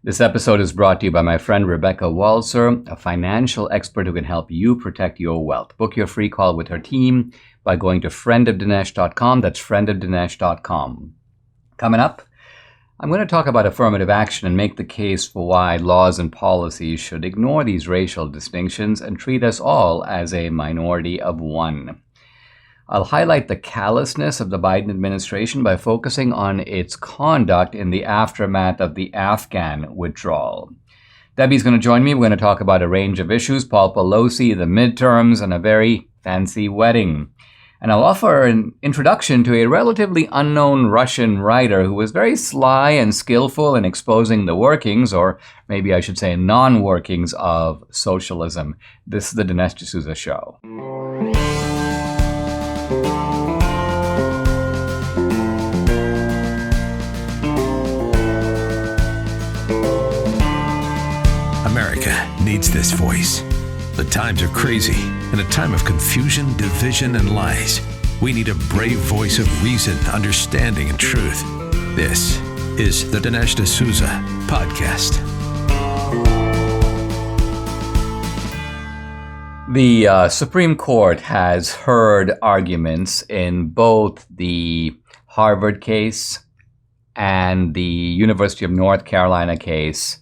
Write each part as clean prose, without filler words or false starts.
This episode is brought to you by my friend Rebecca Walzer, a financial expert who can help you protect your wealth. Book your free call with her team by going to friendofdinesh.com. That's friendofdinesh.com. Coming up, I'm going to talk about affirmative action and make the case for why laws and policies should ignore these racial distinctions and treat us all as a minority of one. I'll highlight the callousness of the Biden administration by focusing on its conduct in the aftermath of the Afghan withdrawal. Debbie's going to join me. We're going to talk about a range of issues: Paul Pelosi, the midterms, and a very fancy wedding. And I'll offer an introduction to a relatively unknown Russian writer who was very sly and skillful in exposing the workings, or maybe I should say non-workings, of socialism. This is the Dinesh D'Souza Show. America needs this voice. The times are crazy. In a time of confusion, division, and lies, we need a brave voice of reason, understanding, and truth. This is the Dinesh D'Souza Podcast. The Supreme Court has heard arguments in both the Harvard case and the University of North Carolina case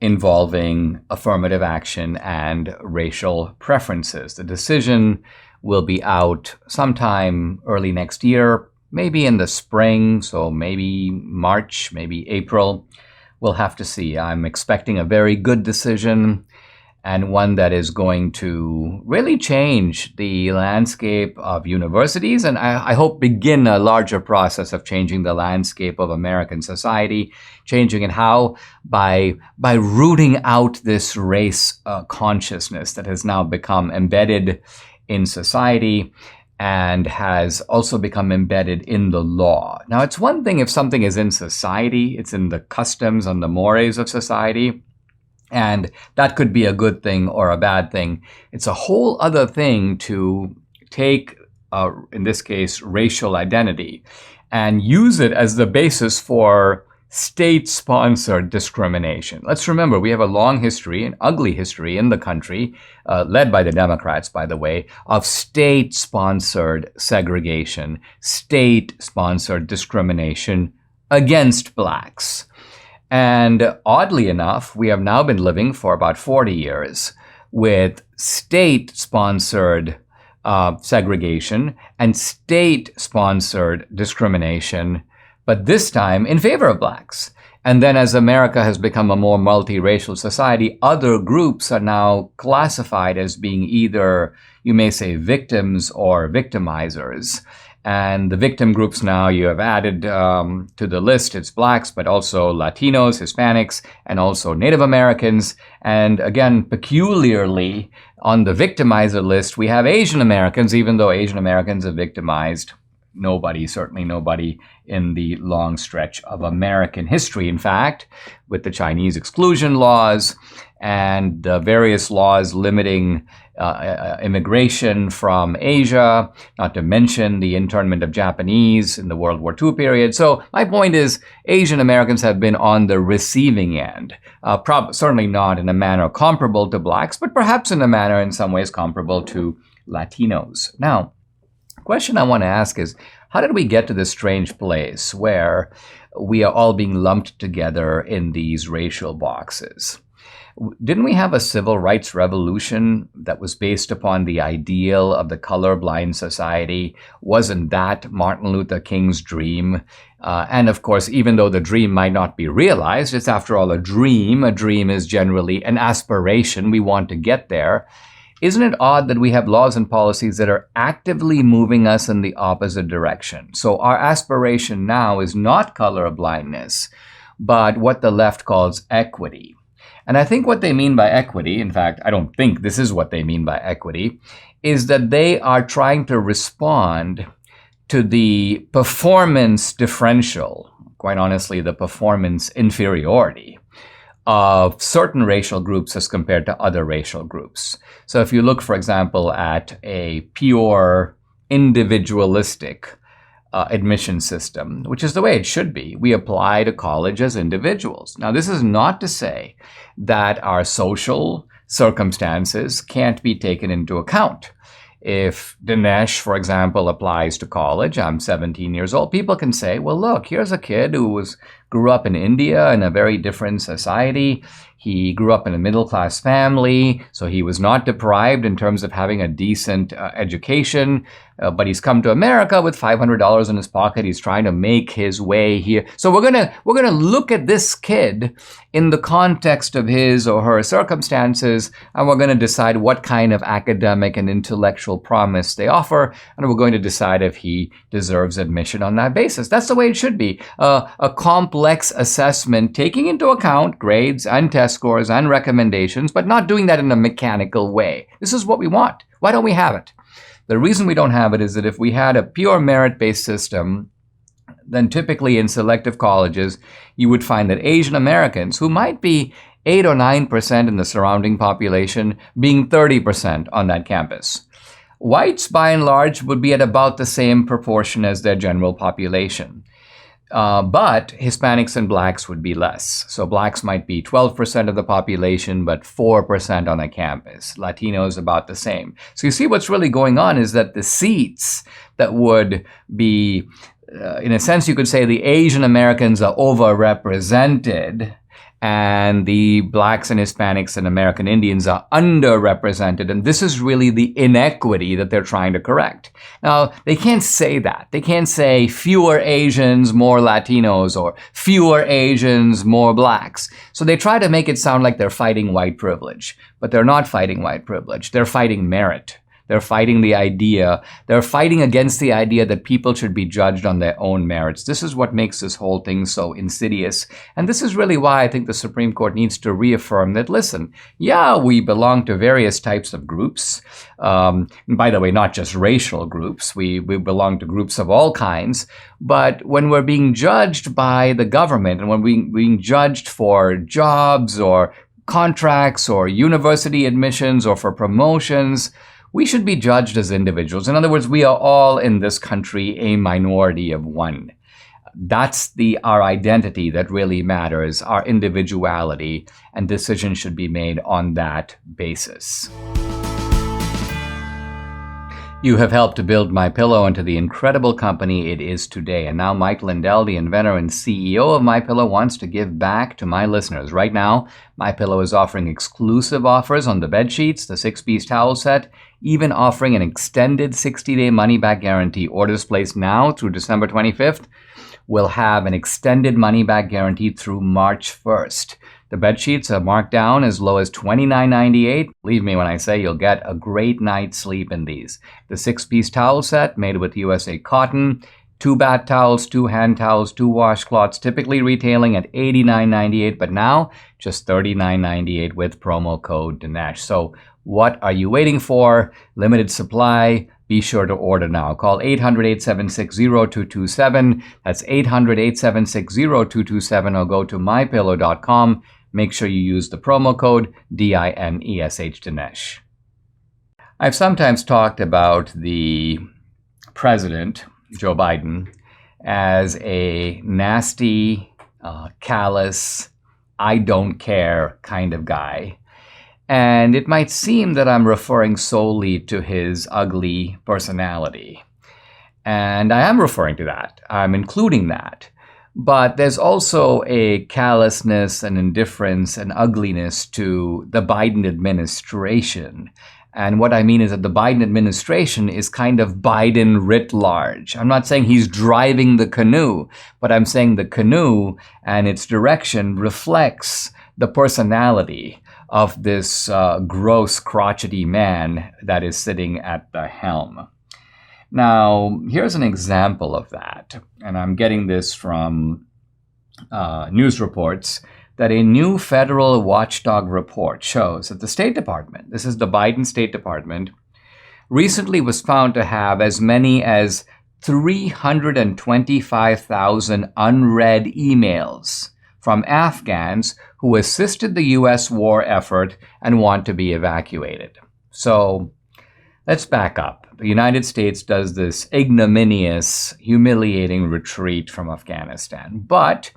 involving affirmative action and racial preferences. The decision will be out sometime early next year, maybe in the spring, so maybe March, maybe April. We'll have to see. I'm expecting a very good decision, and one that is going to really change the landscape of universities, and I hope begin a larger process of changing the landscape of American society. Changing it how? By rooting out this race consciousness that has now become embedded in society and has also become embedded in the law. Now, it's one thing if something is in society, it's in the customs and the mores of society, and that could be a good thing or a bad thing. It's a whole other thing to take, in this case, racial identity and use it as the basis for state-sponsored discrimination. Let's remember, we have a long history, an ugly history in the country, led by the Democrats, by the way, of state-sponsored segregation, state-sponsored discrimination against blacks. And oddly enough, we have now been living for about 40 years with state-sponsored segregation and state-sponsored discrimination, but this time in favor of blacks. And then as America has become a more multiracial society, other groups are now classified as being either, you may say, victims or victimizers. And the victim groups now you have added to the list, it's blacks, but also Latinos, Hispanics, and also Native Americans. And again, peculiarly on the victimizer list, we have Asian Americans, even though Asian Americans have victimized nobody, certainly nobody in the long stretch of American history. In fact, with the Chinese exclusion laws and the various laws limiting immigration from Asia, not to mention the internment of Japanese in the World War II period. So my point is, Asian Americans have been on the receiving end, certainly not in a manner comparable to blacks, but perhaps in a manner in some ways comparable to Latinos. Now, the question I want to ask is, how did we get to this strange place where we are all being lumped together in these racial boxes? Didn't we have a civil rights revolution that was based upon the ideal of the colorblind society? Wasn't that Martin Luther King's dream? And of course, even though the dream might not be realized, it's after all a dream. A dream is generally an aspiration. We want to get there. Isn't it odd that we have laws and policies that are actively moving us in the opposite direction? So our aspiration now is not colorblindness, but what the left calls equity. And I think what they mean by equity, in fact, I don't think this is what they mean by equity, is that they are trying to respond to the performance differential, quite honestly, the performance inferiority of certain racial groups as compared to other racial groups. So if you look, for example, at a pure individualistic admission system, which is the way it should be. We apply to college as individuals. Now, this is not to say that our social circumstances can't be taken into account. If Dinesh, for example, applies to college, I'm 17 years old, people can say, well, look, here's a kid who grew up in India in a very different society. He grew up in a middle-class family, so he was not deprived in terms of having a decent education, but he's come to America with $500 in his pocket. He's trying to make his way here. So we're gonna look at this kid in the context of his or her circumstances, and we're going to decide what kind of academic and intellectual promise they offer, and we're going to decide if he deserves admission on that basis. That's the way it should be. A complex assessment taking into account grades and test scores and recommendations, but not doing that in a mechanical way. This is what we want. Why don't we have it? The reason we don't have it is that if we had a pure merit-based system, then typically in selective colleges, you would find that Asian Americans, who might be 8 or 9% in the surrounding population, being 30% on that campus. Whites, by and large, would be at about the same proportion as their general population. But Hispanics and blacks would be less. So blacks might be 12% of the population, but 4% on a campus. Latinos about the same. So you see what's really going on is that the seats that would be, in a sense, you could say the Asian Americans are overrepresented and the blacks and Hispanics and American Indians are underrepresented. And this is really the inequity that they're trying to correct. Now, they can't say that. They can't say fewer Asians, more Latinos, or fewer Asians, more blacks. So they try to make it sound like they're fighting white privilege. But they're not fighting white privilege. They're fighting merit. They're fighting they're fighting against the idea that people should be judged on their own merits. This is what makes this whole thing so insidious. And this is really why I think the Supreme Court needs to reaffirm that, listen, yeah, we belong to various types of groups. By the way, not just racial groups. We belong to groups of all kinds. But when we're being judged by the government and when we're being judged for jobs or contracts or university admissions or for promotions, we should be judged as individuals. In other words, we are all in this country a minority of one. That's our identity that really matters, our individuality, and decisions should be made on that basis. You have helped to build MyPillow into the incredible company it is today. And now Mike Lindell, the inventor and CEO of MyPillow, wants to give back to my listeners. Right now, MyPillow is offering exclusive offers on the bed sheets, the 6-piece towel set, even offering an extended 60-day money-back guarantee. Orders placed now through December 25th will have an extended money-back guarantee through March 1st. The bed sheets are marked down as low as $29.98. Believe me when I say you'll get a great night's sleep in these. The 6-piece towel set made with USA cotton, 2 bath towels, 2 hand towels, 2 washcloths, typically retailing at $89.98, but now just $39.98 with promo code Dinesh. So what are you waiting for? Limited supply. Be sure to order now. Call 800-876-0227. That's 800-876-0227 or go to mypillow.com. Make sure you use the promo code DINESH Dinesh. I've sometimes talked about the president, Joe Biden, as a nasty, callous, I don't care kind of guy. And it might seem that I'm referring solely to his ugly personality. And I am referring to that. I'm including that. But there's also a callousness and indifference and ugliness to the Biden administration. And what I mean is that the Biden administration is kind of Biden writ large. I'm not saying he's driving the canoe, but I'm saying the canoe and its direction reflects the personality of this gross, crotchety man that is sitting at the helm. Now, here's an example of that, and I'm getting this from news reports, that a new federal watchdog report shows that the State Department, this is the Biden State Department, recently was found to have as many as 325,000 unread emails from Afghans who assisted the U.S. war effort and want to be evacuated. So let's back up. the United States does this ignominious, humiliating retreat from Afghanistan. But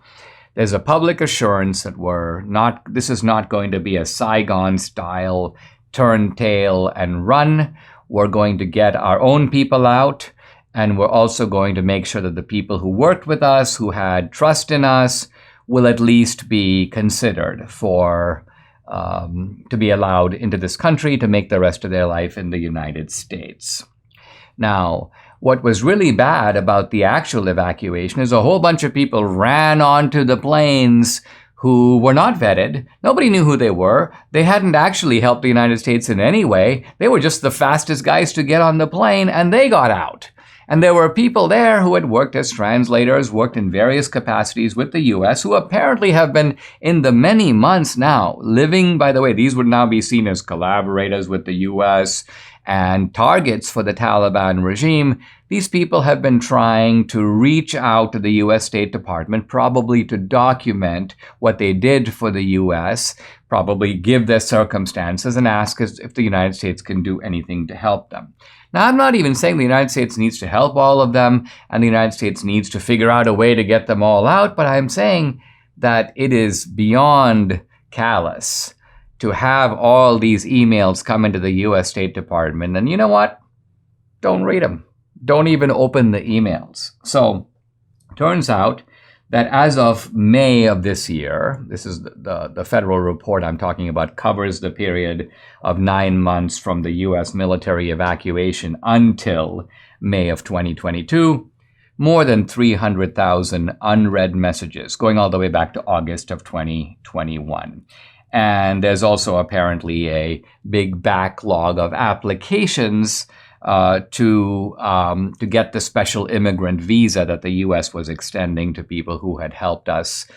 there's a public assurance that this is not going to be a Saigon-style turn tail and run. We're going to get our own people out, and we're also going to make sure that the people who worked with us, who had trust in us, will at least be considered to be allowed into this country to make the rest of their life in the United States. Now, what was really bad about the actual evacuation is a whole bunch of people ran onto the planes who were not vetted. Nobody knew who they were. They hadn't actually helped the United States in any way. They were just the fastest guys to get on the plane, and they got out. And there were people there who had worked as translators, worked in various capacities with the U.S., who apparently have been in the many months now living, by the way, these would now be seen as collaborators with the U.S. and targets for the Taliban regime. These people have been trying to reach out to the U.S. State Department, probably to document what they did for the U.S., probably give their circumstances and ask us if the United States can do anything to help them. Now, I'm not even saying the United States needs to help all of them and the United States needs to figure out a way to get them all out, but I'm saying that it is beyond callous to have all these emails come into the U.S. State Department. And you know what? Don't read them. Don't even open the emails. So, turns out that as of May of this year, this is the federal report I'm talking about, covers the period of 9 months from the U.S. military evacuation until May of 2022, more than 300,000 unread messages, going all the way back to August of 2021. And there's also apparently a big backlog of applications to get the special immigrant visa that the U.S. was extending to people who had helped us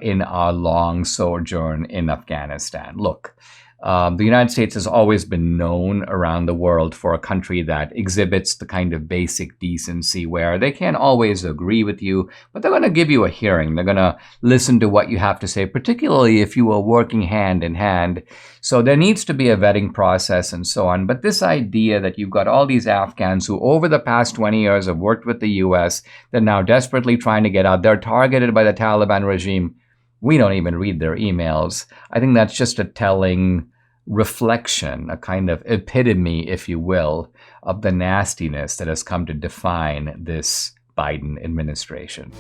in our long sojourn in Afghanistan. Look, the United States has always been known around the world for a country that exhibits the kind of basic decency where they can't always agree with you, but they're going to give you a hearing. They're going to listen to what you have to say, particularly if you are working hand in hand. So there needs to be a vetting process and so on. But this idea that you've got all these Afghans who over the past 20 years have worked with the U.S., they're now desperately trying to get out. They're targeted by the Taliban regime. We don't even read their emails. I think that's just a telling reflection, a kind of epitome, if you will, of the nastiness that has come to define this Biden administration.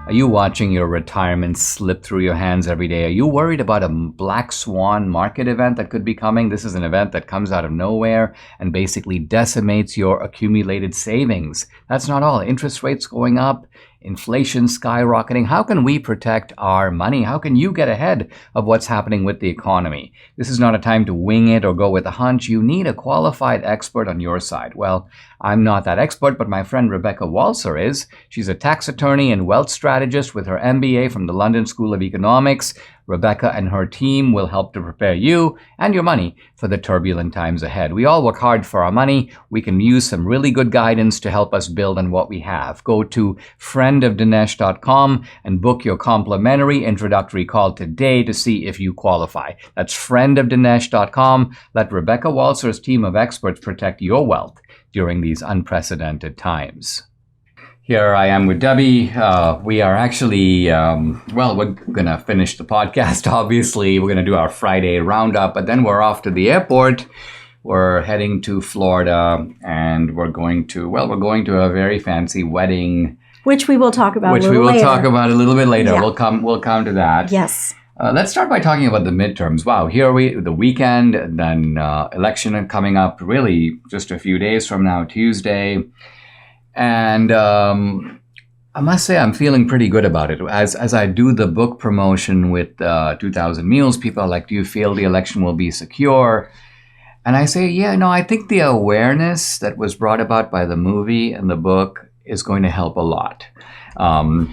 Are you watching your retirement slip through your hands every day? Are you worried about a black swan market event that could be coming? This is an event that comes out of nowhere and basically decimates your accumulated savings. That's not all. Interest rates going up, inflation skyrocketing. How can we protect our money? How can you get ahead of what's happening with the economy? This is not a time to wing it or go with a hunch. You need a qualified expert on your side. Well, I'm not that expert, but my friend Rebecca Walser is. She's a tax attorney and wealth strategist with her MBA from the London School of Economics. Rebecca and her team will help to prepare you and your money for the turbulent times ahead. We all work hard for our money. We can use some really good guidance to help us build on what we have. Go to friendofdinesh.com and book your complimentary introductory call today to see if you qualify. That's friendofdinesh.com. Let Rebecca Walser's team of experts protect your wealth during these unprecedented times. Here I am with Debbie. We are actually, we're going to finish the podcast, obviously. We're going to do our Friday roundup, but then we're off to the airport. We're heading to Florida, and we're going to a very fancy wedding. Which we will talk about a little later. Talk about a little bit later. Yeah. We'll come to that. Yes. Let's start by talking about the midterms. Wow, here the weekend, then election coming up really just a few days from now, Tuesday. And I must say I'm feeling pretty good about it. As I do the book promotion with 2,000 Meals, people are like, do you feel the election will be secure? And I say, I think the awareness that was brought about by the movie and the book is going to help a lot. I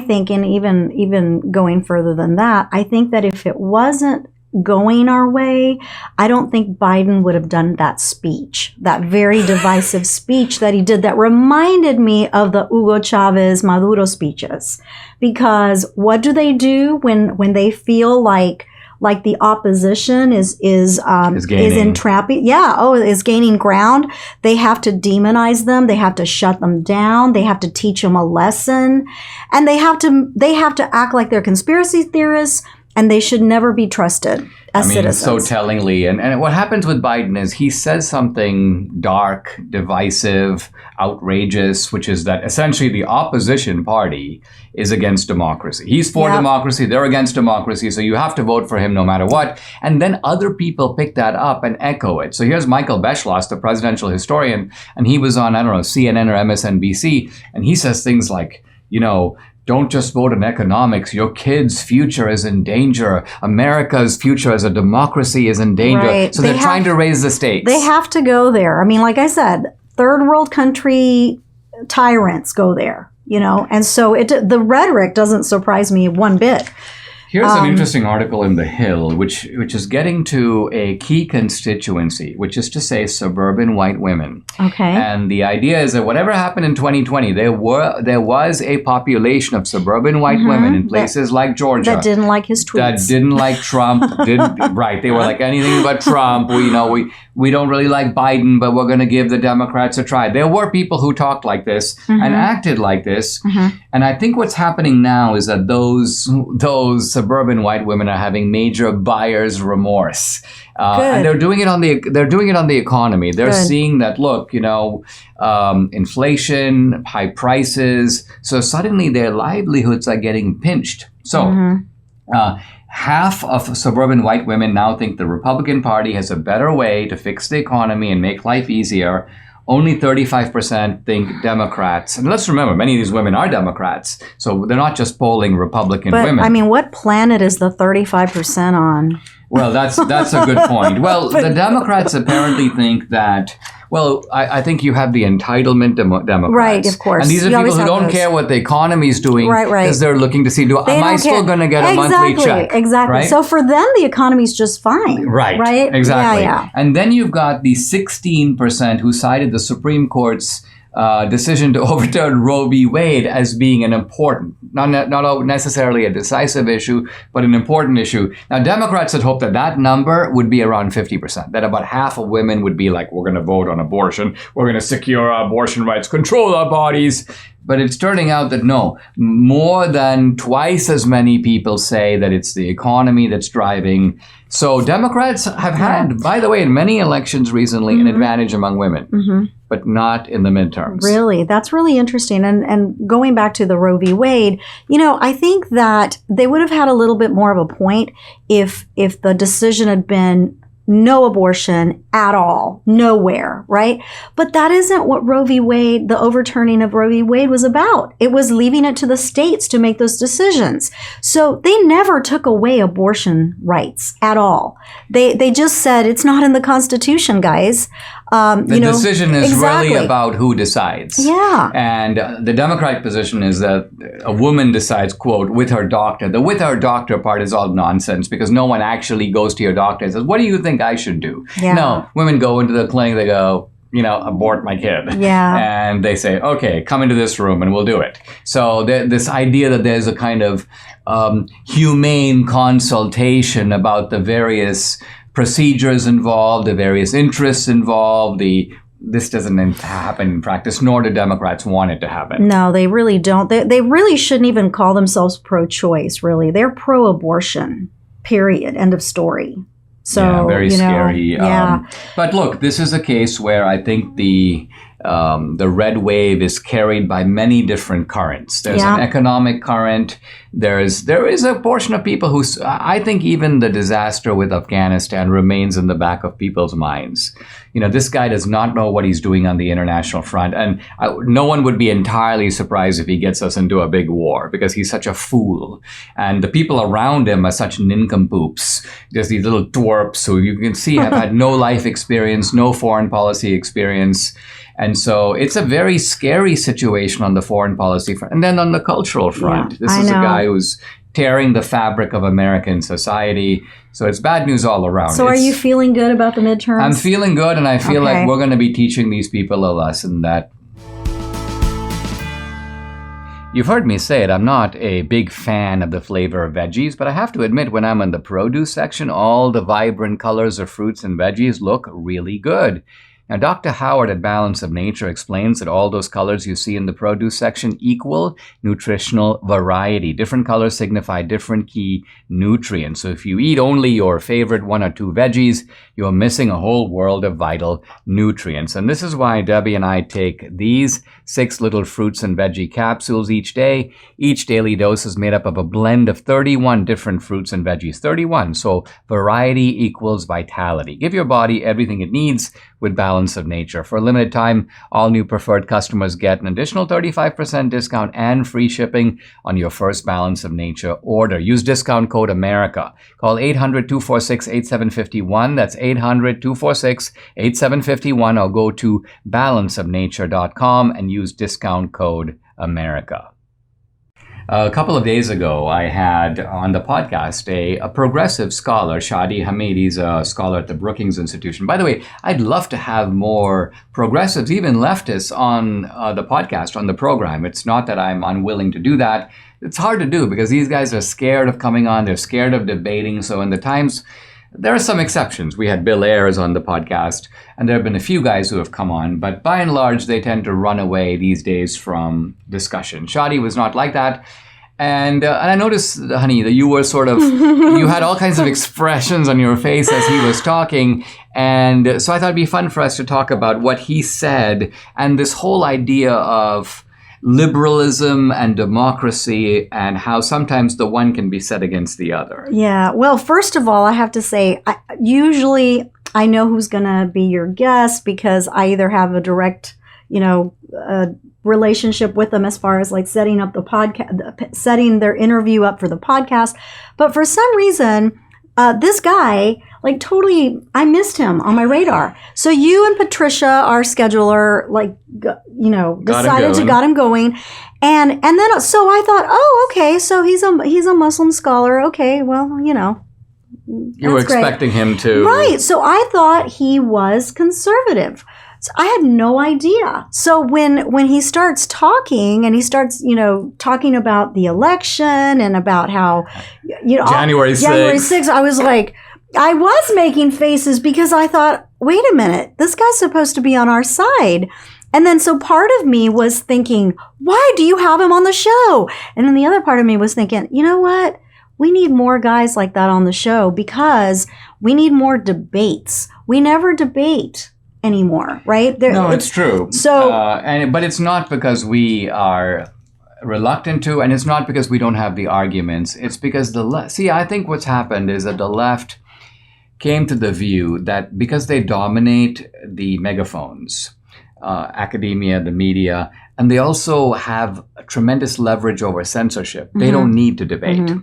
think, and even going further than that, I think that if it wasn't going our way, I don't think Biden would have done that speech, that very divisive speech that he did that reminded me of the Hugo Chavez Maduro speeches. Because what do they do when they feel like like the opposition is gaining. entrapping. Is gaining ground. They have to demonize them. They have to shut them down. They have to teach them a lesson, and they have to act like they're conspiracy theorists, and they should never be trusted as citizens. So tellingly. And what happens with Biden is he says something dark, divisive, outrageous, which is that essentially the opposition party is against democracy. He's for democracy, they're against democracy, so you have to vote for him no matter what. And then other people pick that up and echo it. So here's Michael Beschloss, the presidential historian, and he was on, CNN or MSNBC, and he says things like, don't just vote on economics. Your kids' future is in danger. America's future as a democracy is in danger. Right. So they're trying to raise the stakes. They have to go there. I mean, like I said, third world country tyrants go there, and so the rhetoric doesn't surprise me one bit. Here's an interesting article in The Hill, which is getting to a key constituency, which is to say suburban white women. Okay. And the idea is that whatever happened in 2020, there was a population of suburban white women in places like Georgia that didn't like his tweets, that didn't like Trump. Right? They were like anything but Trump. We don't really like Biden, but we're going to give the Democrats a try. There were people who talked like this and acted like this. And I think what's happening now is that those suburban white women are having major buyer's remorse, and they're doing it on the economy. They're seeing that, look, inflation, high prices. So suddenly their livelihoods are getting pinched. So half of suburban white women now think the Republican Party has a better way to fix the economy and make life easier. Only 35% think Democrats. And let's remember, many of these women are Democrats. So they're not just polling Republican women. I mean, what planet is the 35% on? Well, that's a good point. Well, the Democrats apparently think that, I think you have the entitlement Democrats. Right, of course. And these are people who don't care what the economy is doing because they're looking to see, am I still going to get a monthly check? Exactly. Right? So for them, the economy is just fine. Right. Exactly. Yeah. And then you've got the 16% who cited the Supreme Court's decision to overturn Roe v. Wade as being an important, not necessarily a decisive issue, but an important issue. Now, Democrats had hoped that number would be around 50%, that about half of women would be like, we're going to vote on abortion, we're going to secure our abortion rights, control our bodies. But it's turning out that no, more than twice as many people say that it's the economy that's driving. So Democrats have had, by the way, in many elections recently, an advantage among women, but not in the midterms. Really? That's really interesting. And going back to the Roe v. Wade, I think that they would have had a little bit more of a point if the decision had been no abortion at all, nowhere, right? But that isn't what Roe v. Wade, the overturning of Roe v. Wade was about. It was leaving it to the states to make those decisions. So they never took away abortion rights at all. They just said, it's not in the Constitution, guys. The decision is really about who decides. Yeah. And the Democratic position is that a woman decides, quote, with her doctor. The with her doctor part is all nonsense because no one actually goes to your doctor and says, what do you think I should do? Yeah. No, women go into the clinic, they go, abort my kid. Yeah. And they say, okay, come into this room and we'll do it. So this idea that there's a kind of humane consultation about the various procedures involved, the various interests involved, this doesn't happen in practice, nor do Democrats want it to happen. No, they really don't. They really shouldn't even call themselves pro-choice, really. They're pro-abortion, period, end of story. So, very scary. Yeah. But look, this is a case where I think the red wave is carried by many different currents. There's an economic current. There is a portion of people who, I think even the disaster with Afghanistan remains in the back of people's minds. This guy does not know what he's doing on the international front. And no one would be entirely surprised if he gets us into a big war because he's such a fool. And the people around him are such nincompoops. There's these little twerps who you can see have had no life experience, no foreign policy experience. And so it's a very scary situation on the foreign policy front. And then on the cultural front, this is a guy who's tearing the fabric of American society. So it's bad news all around. So are you feeling good about the midterms? I'm feeling good, and I feel like we're going to be teaching these people a lesson that You've heard me say it, I'm not a big fan of the flavor of veggies, but I have to admit when I'm in the produce section, all the vibrant colors of fruits and veggies look really good. Now, Dr. Howard at Balance of Nature explains that all those colors you see in the produce section equal nutritional variety. Different colors signify different key nutrients. So if you eat only your favorite 1 or 2 veggies, you're missing a whole world of vital nutrients. And this is why Debbie and I take these 6 little fruits and veggie capsules each day. Each daily dose is made up of a blend of 31 different fruits and veggies. 31. So variety equals vitality. Give your body everything it needs with Balance of Nature. For a limited time, all new preferred customers get an additional 35% discount and free shipping on your first Balance of Nature order. Use discount code AMERICA. Call 800-246-8751. That's 800-246-8751, or go to balanceofnature.com and use discount code AMERICA. A couple of days ago, I had on the podcast a progressive scholar, Shadi Hamid. He's a scholar at the Brookings Institution. By the way, I'd love to have more progressives, even leftists, on the podcast, on the program. It's not that I'm unwilling to do that. It's hard to do because these guys are scared of coming on. They're scared of debating. So in the times, there are some exceptions. We had Bill Ayers on the podcast, and there have been a few guys who have come on, but by and large, they tend to run away these days from discussion. Shadi was not like that. And I noticed, honey, that you were sort of, you had all kinds of expressions on your face as he was talking. And so I thought it'd be fun for us to talk about what he said and this whole idea of liberalism and democracy and how sometimes the one can be set against the other. Yeah. Well, first of all, I have to say, usually I know who's going to be your guest because I either have a direct, relationship with them as far as like setting up the podcast, setting their interview up for the podcast. But for some reason, this guy, like totally, I missed him on my radar. So you and Patricia, our scheduler, decided to got him going. And then, so I thought, oh, okay. So he's a Muslim scholar. Okay. Well, you were expecting him to. Right. So I thought he was conservative. So I had no idea. So when he starts talking and he starts, talking about the election and about how, January 6th, I was like, I was making faces because I thought, wait a minute, this guy's supposed to be on our side. And then so part of me was thinking, why do you have him on the show? And then the other part of me was thinking, you know what? We need more guys like that on the show because we need more debates. We never debate anymore, right? No, it's true. So, but it's not because we are reluctant to, and it's not because we don't have the arguments. It's because I think what's happened is that the left came to the view that because they dominate the megaphones, academia, the media, and they also have tremendous leverage over censorship, they don't need to debate. Mm-hmm.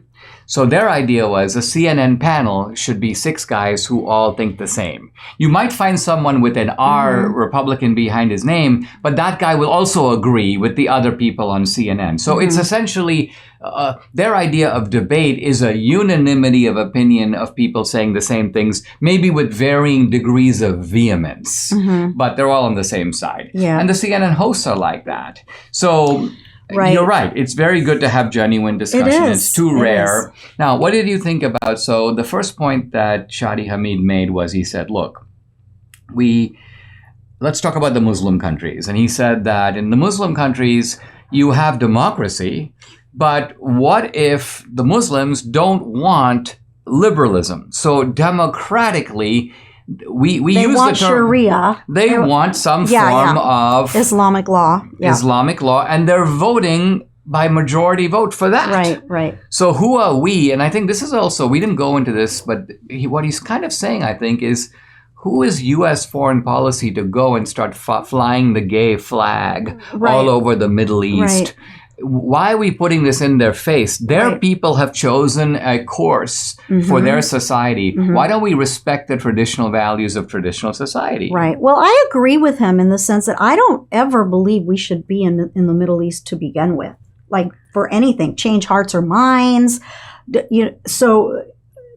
So their idea was a CNN panel should be 6 guys who all think the same. You might find someone with an R Republican behind his name, but that guy will also agree with the other people on CNN. So it's essentially, their idea of debate is a unanimity of opinion of people saying the same things, maybe with varying degrees of vehemence, but they're all on the same side. Yeah. And the CNN hosts are like that. So... Right. You're right. It's very good to have genuine discussion. It's too rare. Now, what did you think about, so the first point that Shadi Hamid made was he said, look, let's talk about the Muslim countries. And he said that in the Muslim countries, you have democracy, but what if the Muslims don't want liberalism? So democratically, we use the term Sharia. They want some form of Islamic law. Yeah. Islamic law, and they're voting by majority vote for that. Right. So who are we? And I think this is also, we didn't go into this, but what he's kind of saying, I think, is who is U.S. foreign policy to go and start flying the gay flag all over the Middle East? Right. Why are we putting this in their face? Their people have chosen a course for their society. Why don't we respect the traditional values of traditional society? Right. Well, I agree with him in the sense that I don't ever believe we should be in the Middle East to begin with, like for anything, change hearts or minds. So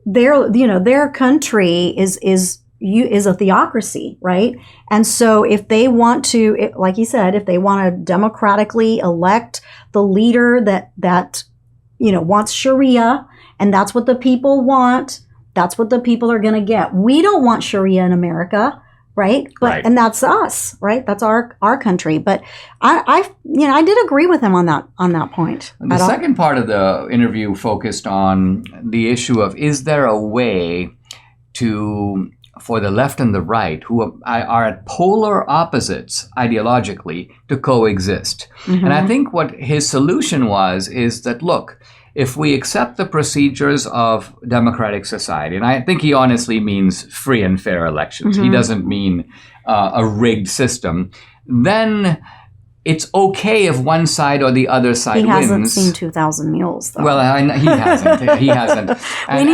their country is is a theocracy, right? And so if they want to, like you said, if they want to democratically elect the leader that wants Sharia, and that's what the people want, that's what the people are going to get. We don't want Sharia in America, right? Right. And that's us, right? That's our country. But I did agree with him on that point. The second part of the interview focused on the issue of, is there a way for the left and the right, who are at polar opposites ideologically, to coexist? Mm-hmm. And I think what his solution is that, look, if we accept the procedures of democratic society, and I think he honestly means free and fair elections, he doesn't mean a rigged system, then it's okay if one side or the other side wins. He hasn't seen 2,000 Mules, though. Well, he hasn't. He hasn't. And, we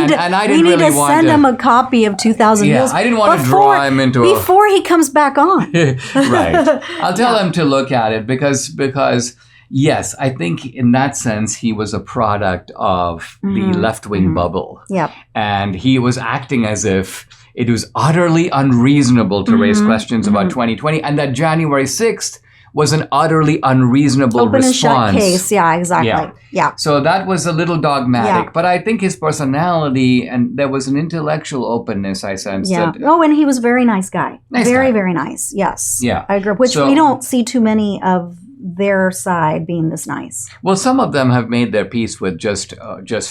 need to send him a copy of 2,000 Mules. I didn't want to draw him into before he comes back on. Right. I'll tell him to look at it because yes, I think in that sense he was a product of the left-wing bubble. Yep. And he was acting as if it was utterly unreasonable to raise questions about 2020, and that January 6th was an utterly unreasonable open response. And shut case. Yeah, exactly. Yeah. So that was a little dogmatic, but I think his personality, and there was an intellectual openness I sensed. Yeah. And he was a very nice guy. Very nice. Yes. Yeah. I agree. Which we don't see too many of their side being this nice. Well, some of them have made their peace with just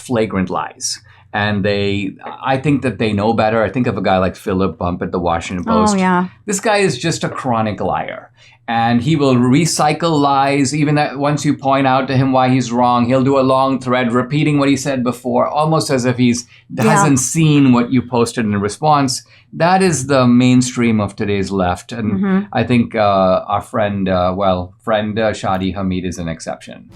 flagrant lies. And I think that they know better. I think of a guy like Philip Bump at the Washington Post. Oh, yeah. This guy is just a chronic liar. And he will recycle lies, even that once you point out to him why he's wrong, he'll do a long thread repeating what he said before, almost as if he hasn't seen what you posted in response. That is the mainstream of today's left. And I think our friend Shadi Hamid is an exception.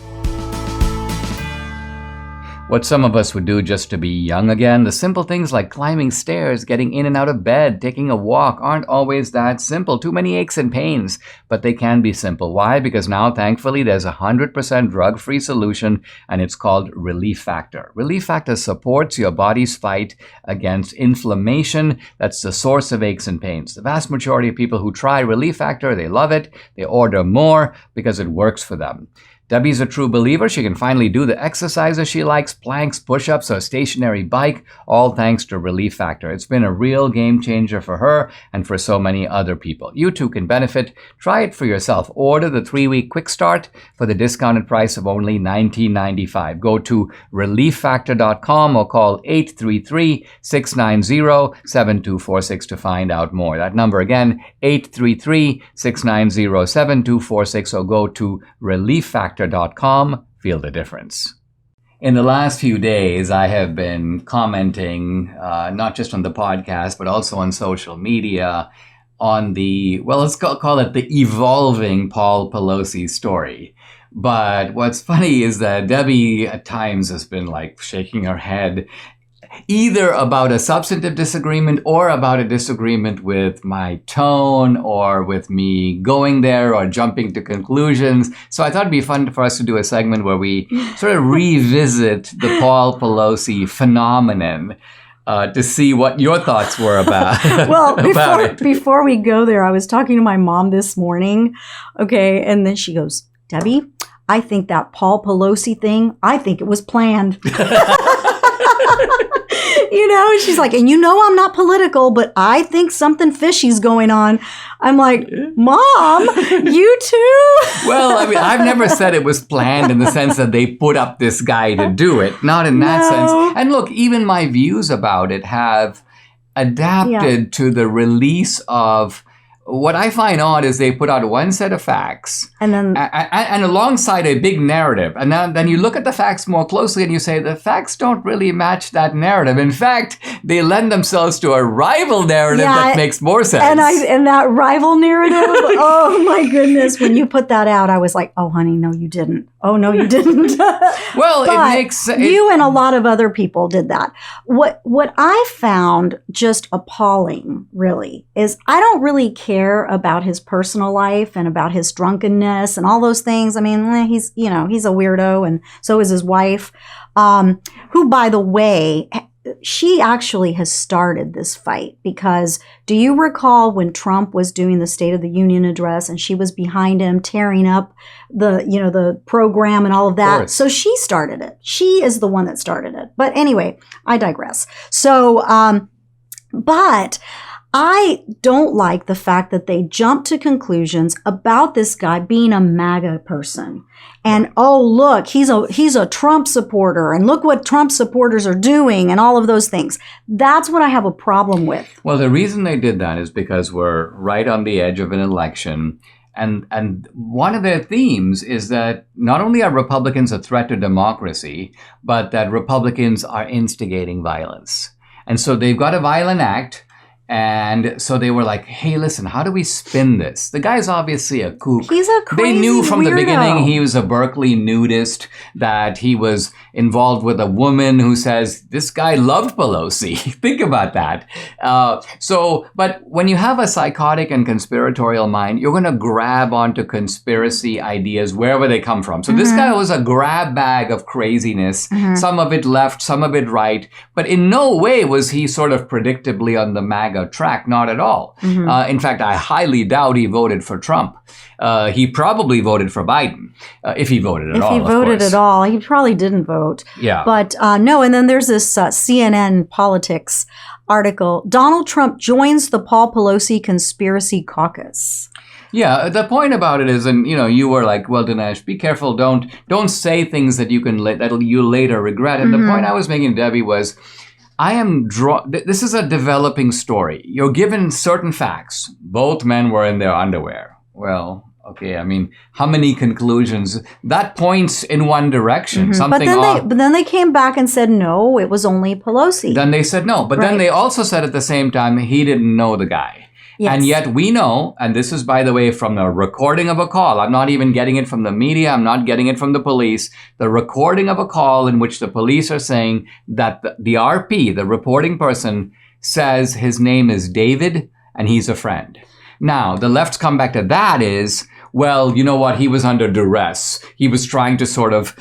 What some of us would do just to be young again, the simple things like climbing stairs, getting in and out of bed, taking a walk aren't always that simple. Too many aches and pains, but they can be simple. Why? Because now, thankfully, there's a 100% drug-free solution, and it's called Relief Factor. Relief Factor supports your body's fight against inflammation. That's the source of aches and pains. The vast majority of people who try Relief Factor, they love it. They order more because it works for them. Debbie's a true believer. She can finally do the exercises she likes, planks, push-ups, or a stationary bike, all thanks to Relief Factor. It's been a real game changer for her and for so many other people. You too can benefit. Try it for yourself. Order the 3-week quick start for the discounted price of only $19.95. Go to relieffactor.com or call 833-690-7246 to find out more. That number again, 833-690-7246, or go to relieffactor.com. Feel the difference. In the last few days, I have been commenting, not just on the podcast, but also on social media, on let's call it the evolving Paul Pelosi story. But what's funny is that Debbie at times has been like shaking her head, either about a substantive disagreement or about a disagreement with my tone or with me going there or jumping to conclusions. So I thought it'd be fun for us to do a segment where we sort of revisit the Paul Pelosi phenomenon to see what your thoughts were about. Well, before we go there, I was talking to my mom this morning, okay, and then she goes, Debbie, I think that Paul Pelosi thing, I think it was planned. She's like, and I'm not political, but I think something fishy's going on. I'm like, Mom, you too? Well, I mean, I've never said it was planned in the sense that they put up this guy to do it. Not in that sense. And look, even my views about it have adapted to the release of. What I find odd is they put out one set of facts and then and alongside a big narrative. And then you look at the facts more closely and you say the facts don't really match that narrative. In fact, they lend themselves to a rival narrative that makes more sense. And that rival narrative, oh my goodness, when you put that out, I was like, oh honey, no you didn't. Oh no you didn't. Well, it makes sense. You and a lot of other people did that. What I found just appalling, really, is I don't really care about his personal life and about his drunkenness and all those things. I mean, he's a weirdo, and so is his wife, who, by the way, she actually has started this fight, because do you recall when Trump was doing the State of the Union address and she was behind him tearing up the program and all of that? So she started it. She is the one that started it. But anyway, I digress. So, but I don't like the fact that they jump to conclusions about this guy being a MAGA person. And, oh, look, he's a Trump supporter, and look what Trump supporters are doing, and all of those things. That's what I have a problem with. Well, the reason they did that is because we're right on the edge of an election. And one of their themes is that not only are Republicans a threat to democracy, but that Republicans are instigating violence. And so they've got a violent act. And so they were like, hey, listen, how do we spin this? The guy's obviously a kook. He's a crazy They knew from the weirdo. beginning he was a Berkeley nudist, that he was involved with a woman who says, this guy loved Pelosi. Think about that. But when you have a psychotic and conspiratorial mind, you're going to grab onto conspiracy ideas wherever they come from. So this guy was a grab bag of craziness, some of it left, some of it right. But in no way was he sort of predictably on the MAGA track, not at all. In fact, I highly doubt he voted for Trump. He probably voted for Biden, if he voted at all. If he voted at all, he probably didn't vote. Yeah. But no, and then there's this CNN Politics article. Donald Trump joins the Paul Pelosi conspiracy caucus. Yeah, the point about it is, and you were like, well, Dinesh, be careful. Don't say things that that'll you later regret. And the point I was making, Debbie, was, this is a developing story. You're given certain facts. Both men were in their underwear. Well, okay, I mean, how many conclusions? That points in one direction. But then they came back and said, no, it was only Pelosi. Then they said no. But then they also said at the same time, he didn't know the guy. Yes. And yet we know, and this is, by the way, from the recording of a call. I'm not even getting it from the media. I'm not getting it from the police. The recording of a call in which the police are saying that the RP, the reporting person, says his name is David and he's a friend. Now, the left's come back to that is, well, you know what? He was under duress. He was trying to sort of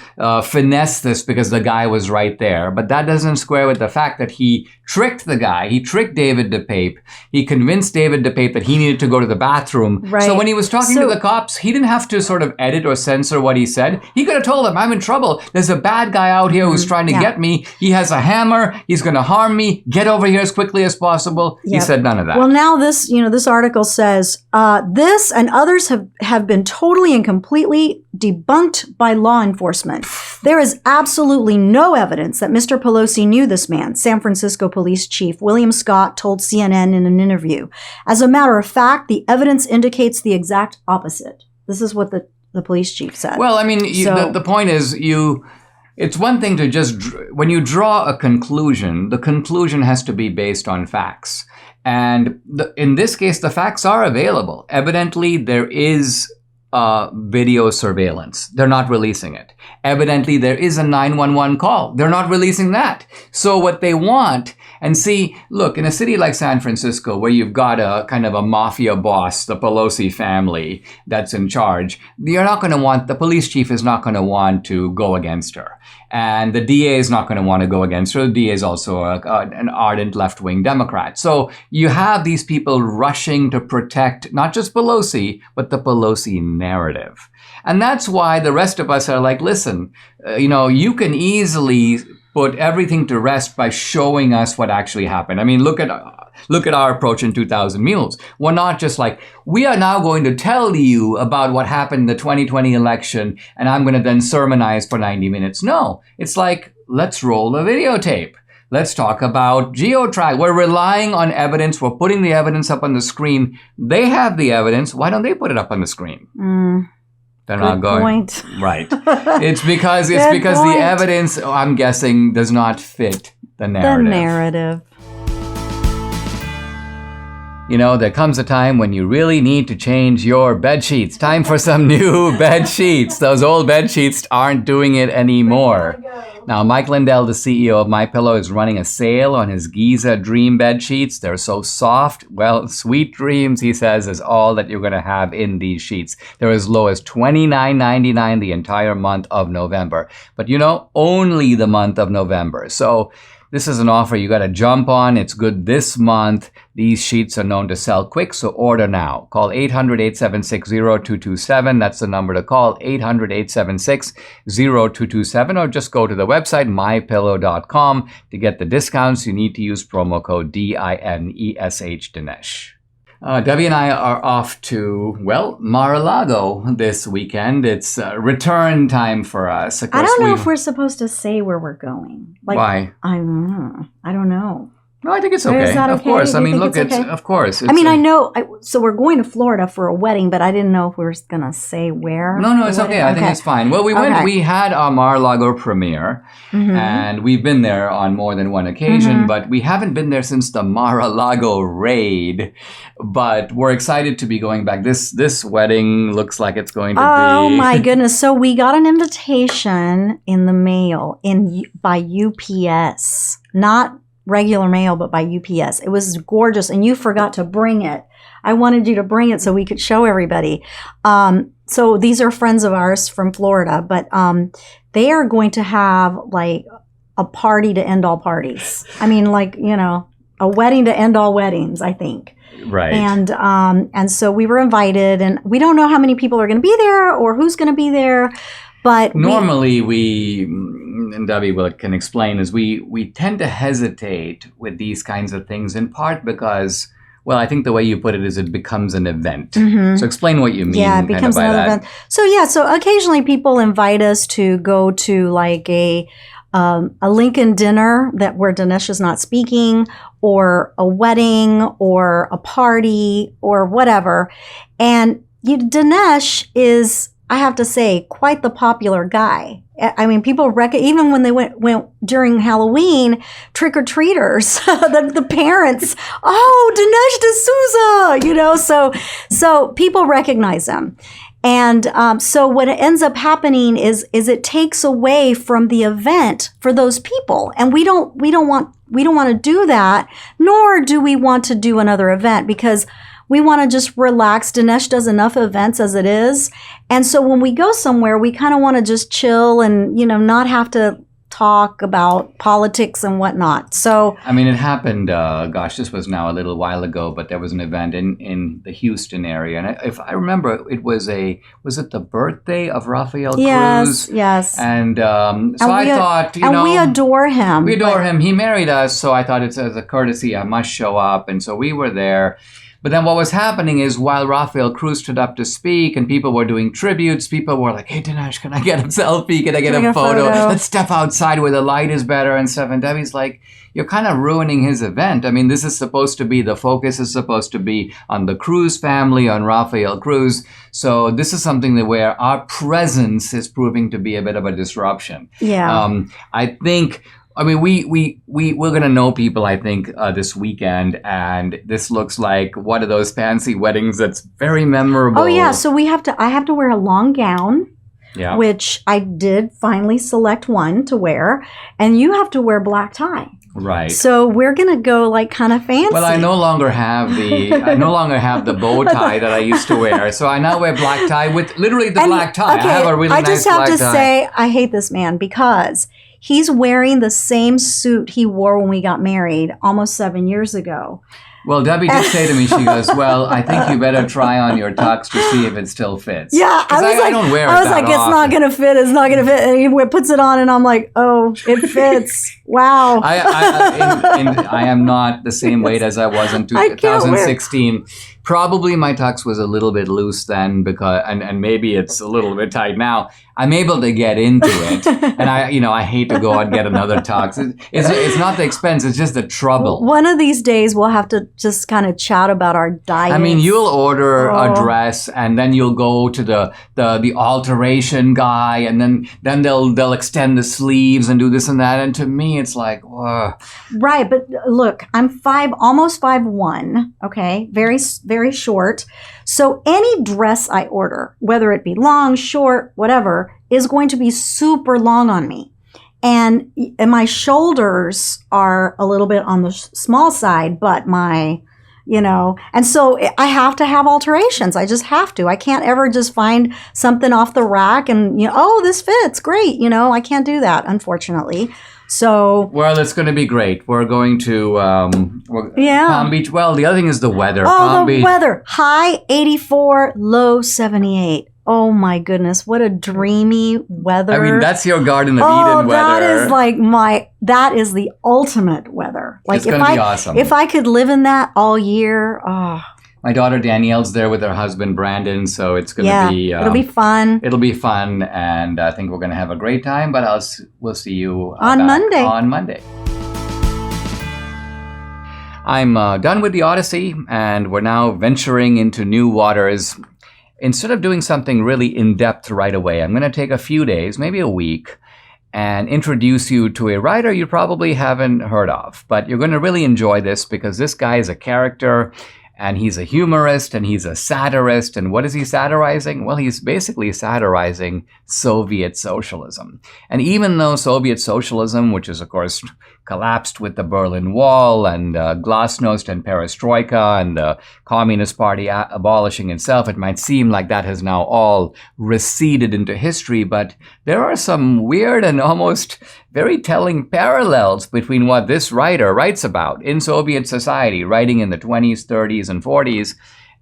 finesse this because the guy was right there. But that doesn't square with the fact that he tricked the guy. He tricked David DePape. He convinced David DePape that he needed to go to the bathroom. Right. So when he was talking to the cops, he didn't have to sort of edit or censor what he said. He could have told them, I'm in trouble. There's a bad guy out here who's trying to get me. He has a hammer. He's going to harm me. Get over here as quickly as possible. He said none of that. Well, now this article says, this and others have been totally and completely debunked by law enforcement. There is absolutely no evidence that Mr. Pelosi knew this man, San Francisco Police Chief William Scott told CNN in an interview. As a matter of fact, the evidence indicates the exact opposite. This is what the police chief said. Well, I mean, the point is, it's one thing to just, when you draw a conclusion, the conclusion has to be based on facts. And in this case, the facts are available. Evidently, there is video surveillance. They're not releasing it. Evidently, there is a 911 call. They're not releasing that. So what they want, and see, look, in a city like San Francisco, where you've got a kind of a mafia boss, the Pelosi family that's in charge, the police chief is not going to want to go against her. And the DA is not going to want to go against her. The DA is also an ardent left-wing Democrat. So you have these people rushing to protect not just Pelosi, but the Pelosi narrative. And that's why the rest of us are like, listen, you can easily put everything to rest by showing us what actually happened. I mean, look at our approach in 2000 Mules. We're not just like, we are now going to tell you about what happened in the 2020 election, and I'm going to then sermonize for 90 minutes. No, it's like, let's roll the videotape. Let's talk about geotrack. We're relying on evidence. We're putting the evidence up on the screen. They have the evidence. Why don't they put it up on the screen? They're not going. Point. Right. It's because the evidence, I'm guessing, does not fit the narrative. There comes a time when you really need to change your bed sheets. Time for some new bed sheets. Those old bed sheets aren't doing it anymore. Now, Mike Lindell, the CEO of MyPillow, is running a sale on his Giza Dream bed sheets. They're so soft. Well, sweet dreams, he says, is all that you're going to have in these sheets. They're as low as $29.99 the entire month of November. But only the month of November. So This is an offer you got to jump on. It's good this month. These sheets are known to sell quick, so order now. Call 800-876-0227. That's the number to call, 800-876-0227, or just go to the website, mypillow.com. To get the discounts, you need to use promo code DINESH, Dinesh. Debbie and I are off to, well, Mar-A-Lago this weekend. It's return time for us. Of course, I don't know if we're supposed to say where we're going. Why? I don't know. No, I think it's okay. Is that Of okay? course. Do I you mean, think look, it's okay? of course. I mean, I know. So we're going to Florida for a wedding, but I didn't know if we were going to say where. No, it's okay. I think it's fine. Well, we had our Mar-A-Lago premiere, and we've been there on more than one occasion, but we haven't been there since the Mar-A-Lago raid. But we're excited to be going back. This wedding looks like it's going to be. Oh my goodness! So we got an invitation in the mail by UPS, not regular mail, but by UPS. It was gorgeous, and you forgot to bring it. I wanted you to bring it so we could show everybody. So these are friends of ours from Florida, but they are going to have like a party to end all parties. I mean, like, a wedding to end all weddings, I think. Right. And so we were invited, and we don't know how many people are going to be there or who's going to be there. But normally we and Debbie can explain, is we tend to hesitate with these kinds of things, in part because, well, I think the way you put it is it becomes an event. So explain what you mean. Yeah, it becomes another event. So occasionally people invite us to go to like a Lincoln dinner where Dinesh is not speaking, or a wedding, or a party, or whatever. And Dinesh is, I have to say, quite the popular guy. I mean, people even when they went during Halloween, trick-or-treaters, the parents, Dinesh D'Souza, so people recognize him. And so what ends up happening is it takes away from the event for those people, and we don't want to do that, nor do we want to do another event, because we want to just relax. Dinesh does enough events as it is. And so when we go somewhere, we kind of want to just chill and, not have to talk about politics and whatnot. So, I mean, it happened, this was now a little while ago, but there was an event in the Houston area. And if I remember, was it the birthday of Rafael Cruz? Yes. And I thought, and we adore him. We adore him. He married us. So I thought, it's as a courtesy, I must show up. And so we were there. But then what was happening is, while Rafael Cruz stood up to speak and people were doing tributes, people were like, hey, Dinesh, can I get a selfie? Can I get a photo? Let's step outside where the light is better and stuff. And Debbie's like, you're kind of ruining his event. I mean, this is supposed to be, the focus is supposed to be on the Cruz family, on Rafael Cruz. So this is something where our presence is proving to be a bit of a disruption. Yeah. I think... we're going to know people, I think, this weekend, and this looks like one of those fancy weddings that's very memorable. Oh, yeah. So I have to wear a long gown, which I did finally select one to wear, and you have to wear black tie. Right. So we're going to go like kind of fancy. Well, I no longer have the bow tie that I used to wear. So I now wear black tie with literally the black tie. Okay, I have a really nice black tie. I just have to say, I hate this man because he's wearing the same suit he wore when we got married almost 7 years ago. Well, Debbie did say to me, she goes, well, I think you better try on your tux to see if it still fits. Yeah, I don't wear it that often. it's not going to fit. It's not going to fit. And he puts it on and I'm like, oh, it fits. Wow. I am not the same weight as I was in 2016. Probably my tux was a little bit loose then, because and maybe it's a little bit tight now. I'm able to get into it, and I hate to go out and get another tux. It's not the expense; it's just the trouble. One of these days, we'll have to just kind of chat about our diet. I mean, you'll order a dress, and then you'll go to the alteration guy, and then they'll extend the sleeves and do this and that. And to me, it's like, ugh. Right, but look, I'm almost 5'1", okay, very, very short. So any dress I order, whether it be long, short, whatever, is going to be super long on me. And my shoulders are a little bit on the small side, but and so I have to have alterations. I just have to. I can't ever just find something off the rack and, this fits great. I can't do that, unfortunately. So, well, it's going to be great. We're going to Palm Beach. Well, the other thing is the weather. Oh, the weather. High 84, low 78. Oh my goodness, what a dreamy weather. I mean, that's your Garden of Eden weather. That is the ultimate weather. Like, it's going to be awesome. If I could live in that all year, oh. My daughter Danielle's there with her husband Brandon, so it's going to be... it'll be fun. It'll be fun, and I think we're going to have a great time, but we'll see you on Monday. On Monday. I'm done with the Odyssey, and we're now venturing into new waters. Instead of doing something really in-depth right away, I'm going to take a few days, maybe a week, and introduce you to a writer you probably haven't heard of. But you're going to really enjoy this because this guy is a character, and he's a humorist, and he's a satirist. And what is he satirizing? Well, he's basically satirizing Soviet socialism. And even though Soviet socialism, which is, of course, collapsed with the Berlin Wall and glasnost and perestroika and the Communist Party abolishing itself, it might seem like that has now all receded into history, but there are some weird and almost very telling parallels between what this writer writes about in Soviet society, writing in the 20s, 30s, and 40s,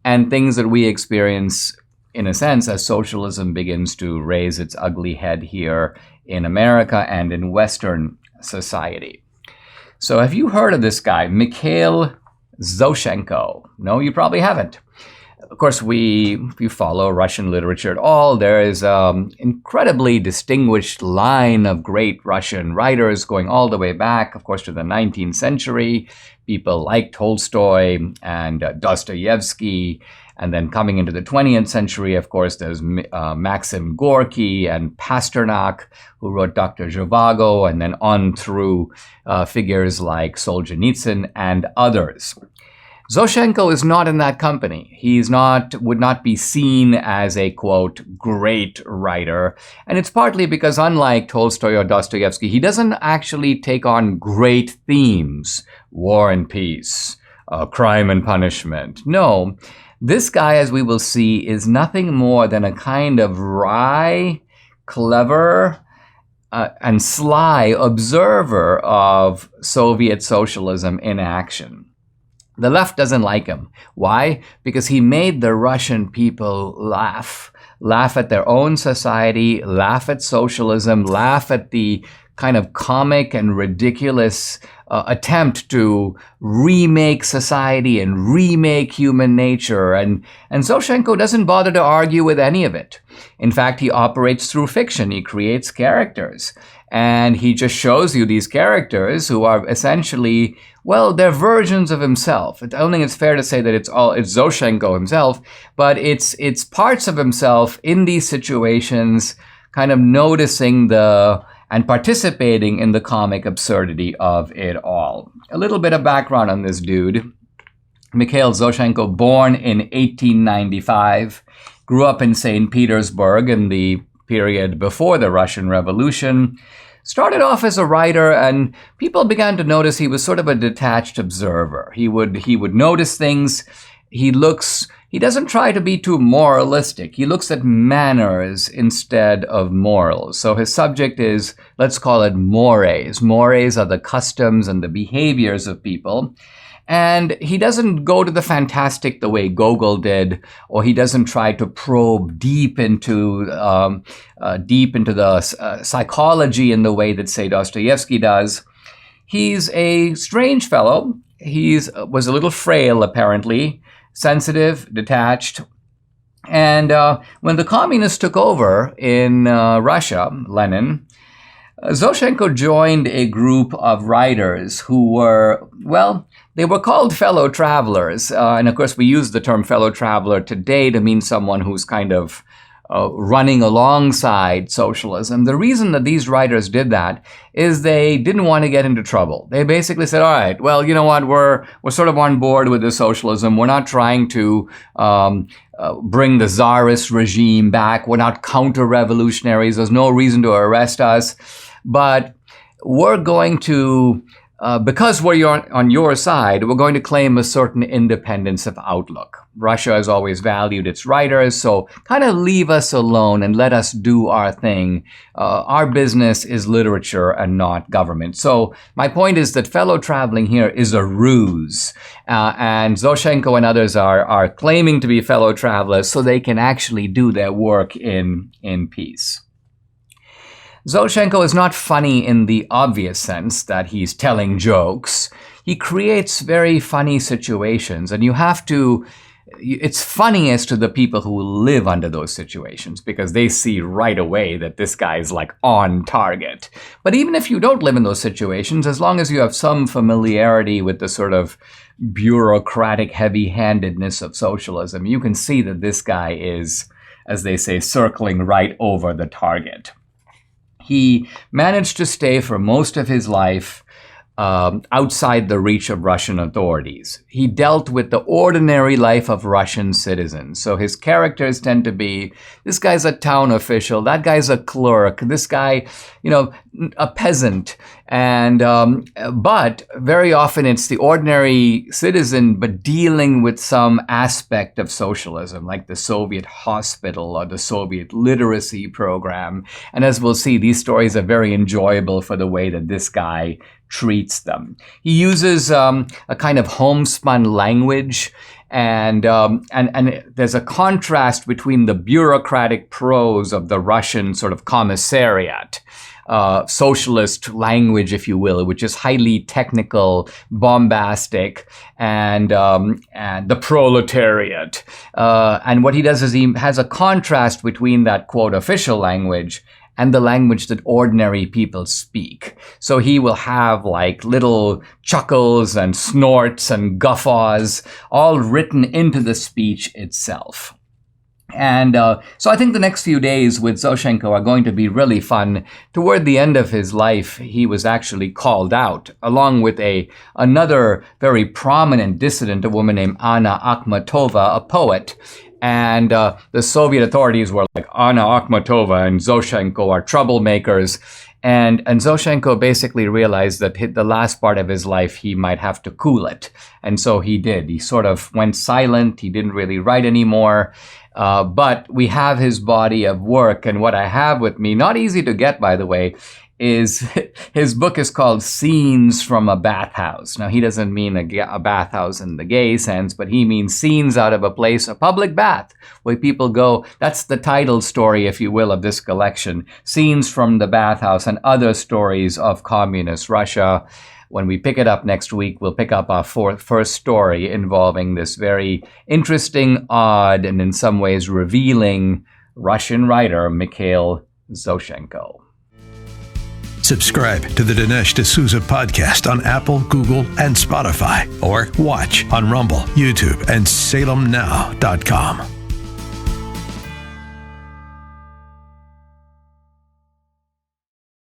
and things that we experience, in a sense, as socialism begins to raise its ugly head here in America and in Western society. So have you heard of this guy, Mikhail Zoshchenko? No, you probably haven't. Of course, if you follow Russian literature at all, there is an incredibly distinguished line of great Russian writers going all the way back, of course, to the 19th century. People like Tolstoy and Dostoevsky. And then coming into the 20th century, of course, there's Maxim Gorky and Pasternak, who wrote Dr. Zhivago, and then on through figures like Solzhenitsyn and others. Zoshchenko is not in that company. Would not be seen as a, quote, great writer. And it's partly because, unlike Tolstoy or Dostoevsky, he doesn't actually take on great themes, war and peace, crime and punishment. No. This guy, as we will see, is nothing more than a kind of wry, clever, and sly observer of Soviet socialism in action. The left doesn't like him. Why? Because he made the Russian people laugh at their own society, laugh at socialism, laugh at the kind of comic and ridiculous attempt to remake society and remake human nature. And Zoshchenko doesn't bother to argue with any of it. In fact, he operates through fiction. He creates characters. And he just shows you these characters who are essentially, well, they're versions of himself. I don't think it's fair to say that it's Zoshchenko himself, but it's parts of himself in these situations, kind of noticing and participating in the comic absurdity of it all. A little bit of background on this dude. Mikhail Zoshchenko, born in 1895, grew up in St. Petersburg in the period before the Russian Revolution, started off as a writer, and people began to notice he was sort of a detached observer. He would notice things. He doesn't try to be too moralistic. He looks at manners instead of morals. So his subject is, let's call it mores. Mores are the customs and the behaviors of people. And he doesn't go to the fantastic the way Gogol did, or he doesn't try to probe deep into the psychology in the way that, say, Dostoevsky does. He's a strange fellow. Was a little frail, apparently, sensitive, detached. And when the communists took over in Russia, Lenin, Zoshchenko joined a group of writers who were, well, they were called fellow travelers. And of course, we use the term fellow traveler today to mean someone who's kind of running alongside socialism. The reason that these writers did that is they didn't want to get into trouble. They basically said, all right, well, you know what, we're sort of on board with this socialism. We're not trying to bring the czarist regime back. We're not counter-revolutionaries. There's no reason to arrest us. But we're going to, because we're on your side, we're going to claim a certain independence of outlook. Russia has always valued its writers, so kind of leave us alone and let us do our thing. Our business is literature and not government. So my point is that fellow traveling here is a ruse. And Zoshchenko and others are claiming to be fellow travelers so they can actually do their work in peace. Zoshchenko is not funny in the obvious sense that he's telling jokes. He creates very funny situations, and it's funniest to the people who live under those situations because they see right away that this guy is like on target. But even if you don't live in those situations, as long as you have some familiarity with the sort of bureaucratic heavy-handedness of socialism, you can see that this guy is, as they say, circling right over the target. He managed to stay for most of his life outside the reach of Russian authorities. He dealt with the ordinary life of Russian citizens. So his characters tend to be, this guy's a town official, that guy's a clerk, this guy, a peasant. And but very often it's the ordinary citizen, but dealing with some aspect of socialism, like the Soviet hospital or the Soviet literacy program. And as we'll see, these stories are very enjoyable for the way that this guy treats them. He uses a kind of homespun language, and there's a contrast between the bureaucratic prose of the Russian sort of commissariat, socialist language, if you will, which is highly technical, bombastic, and the proletariat. And what he does is he has a contrast between that, quote, official language and the language that ordinary people speak. So he will have like little chuckles and snorts and guffaws all written into the speech itself. And so I think the next few days with Zoshchenko are going to be really fun. Toward the end of his life, he was actually called out, along with another very prominent dissident, a woman named Anna Akhmatova, a poet. And the Soviet authorities were like, Anna Akhmatova and Zoshchenko are troublemakers. And Zoshchenko basically realized that the last part of his life, he might have to cool it. And so he did. He sort of went silent. He didn't really write anymore. But we have his body of work. And what I have with me, not easy to get, by the way, is his book is called Scenes from a Bathhouse. Now, he doesn't mean a bathhouse in the gay sense, but he means scenes out of a place, a public bath, where people go. That's the title story, if you will, of this collection, Scenes from the Bathhouse and Other Stories of Communist Russia. When we pick it up next week, we'll pick up our first story involving this very interesting, odd, and in some ways revealing Russian writer, Mikhail Zoshchenko. Subscribe to the Dinesh D'Souza podcast on Apple, Google, and Spotify, or watch on Rumble, YouTube, and salemnow.com.